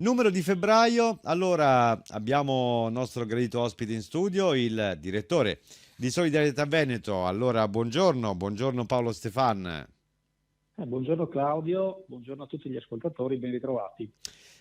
Numero di febbraio, allora abbiamo il nostro gradito ospite in studio, il direttore di Solidarietà Veneto. Allora, buongiorno Paolo Stefan. Buongiorno Claudio, buongiorno a tutti gli ascoltatori, ben ritrovati.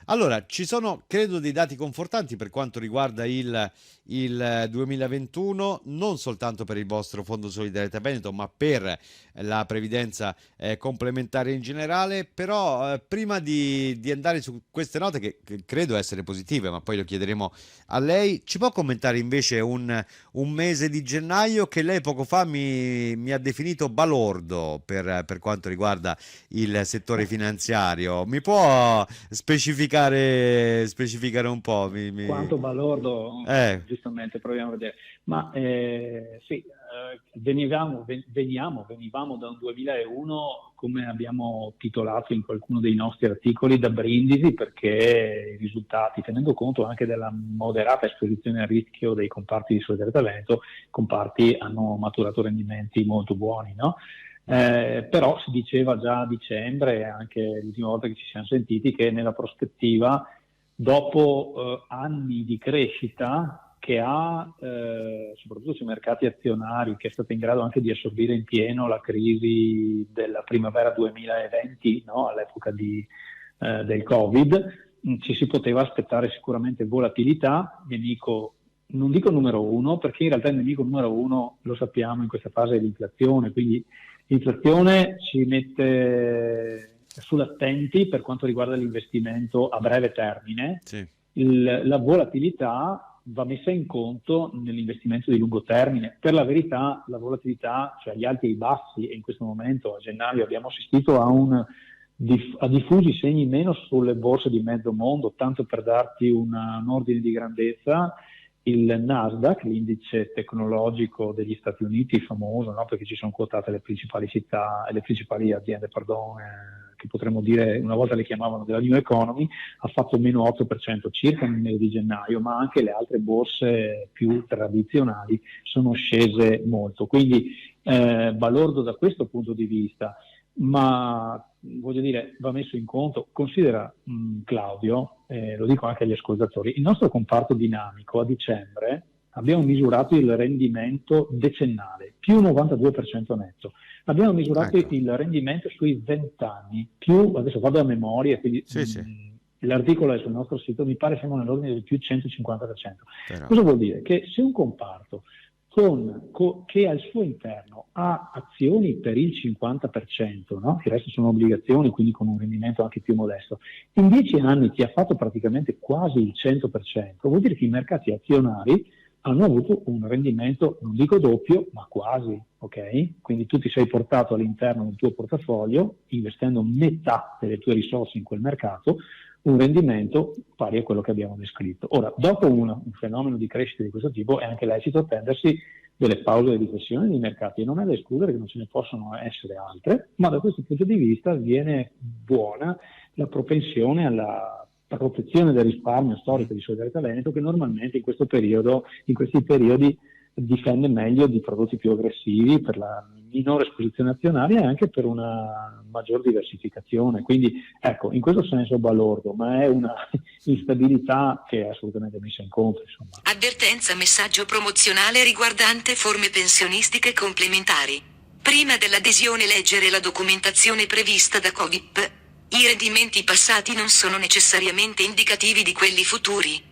Allora, ci sono, credo, dei dati confortanti per quanto riguarda il 2021, non soltanto per il vostro Fondo Solidarietà Veneto, ma per la previdenza complementare in generale. Però, prima di andare su queste note, che credo essere positive, ma poi lo chiederemo a lei, ci può commentare invece un mese di gennaio che lei poco fa mi ha definito balordo per quanto riguarda il settore finanziario? Mi può specificare un po'? Quanto balordo, Eh, giustamente, proviamo a vedere. Ma sì, venivamo da un 2001, come abbiamo titolato in qualcuno dei nostri articoli, da brindisi, perché i risultati, tenendo conto anche della moderata esposizione a rischio dei comparti di Solidarietà Veneto, i comparti hanno maturato rendimenti molto buoni, no? Però si diceva già a dicembre, anche l'ultima volta che ci siamo sentiti, che nella prospettiva, dopo anni di crescita che ha, soprattutto sui mercati azionari, che è stata in grado anche di assorbire in pieno la crisi della primavera 2020, no? All'epoca del Covid, ci si poteva aspettare sicuramente volatilità, nemico, non dico numero uno, perché in realtà il nemico numero uno lo sappiamo in questa fase dell'inflazione, quindi l'inflazione ci mette sull'attenti per quanto riguarda l'investimento a breve termine. sì. La volatilità va messa in conto nell'investimento di lungo termine. Per la verità, la volatilità, cioè gli alti e i bassi, e in questo momento a gennaio abbiamo assistito a diffusi segni meno sulle borse di mezzo mondo, tanto per darti un ordine di grandezza. Il Nasdaq, l'indice tecnologico degli Stati Uniti, famoso, no? Perché ci sono quotate le principali città e le principali aziende, che potremmo dire una volta le chiamavano della New Economy, ha fatto meno 8% circa nel mese di gennaio, ma anche le altre borse più tradizionali sono scese molto. Quindi balordo da questo punto di vista, ma voglio dire, va messo in conto, considera Claudio, lo dico anche agli ascoltatori, il nostro comparto dinamico a dicembre abbiamo misurato il rendimento decennale, più 92% netto. Abbiamo misurato Ecco. il rendimento sui 20 anni, più, adesso vado a memoria, quindi Sì, sì, l'articolo è sul nostro sito, mi pare siamo nell'ordine del più 150%. però. Cosa vuol dire? Che se un comparto che al suo interno ha azioni per il 50%, no? Il resto sono obbligazioni, quindi con un rendimento anche più modesto, in 10 anni ti ha fatto praticamente quasi il 100%, vuol dire che i mercati azionari hanno avuto un rendimento, non dico doppio, ma quasi, ok? Quindi tu ti sei portato all'interno del tuo portafoglio, investendo metà delle tue risorse in quel mercato, un rendimento pari a quello che abbiamo descritto. Ora, dopo un fenomeno di crescita di questo tipo è anche lecito attendersi delle pause di riflessione nei mercati, e non è da escludere che non ce ne possono essere altre, ma da questo punto di vista viene buona la propensione alla protezione del risparmio storico di Solidarietà Veneto, che normalmente in questi periodi difende meglio di prodotti più aggressivi per la minore esposizione azionaria e anche per una maggior diversificazione. Quindi ecco, in questo senso balordo, ma è una instabilità che è assolutamente messa in conto, insomma. Avvertenza, messaggio promozionale riguardante forme pensionistiche complementari. Prima dell'adesione leggere la documentazione prevista da Covip. I rendimenti passati non sono necessariamente indicativi di quelli futuri.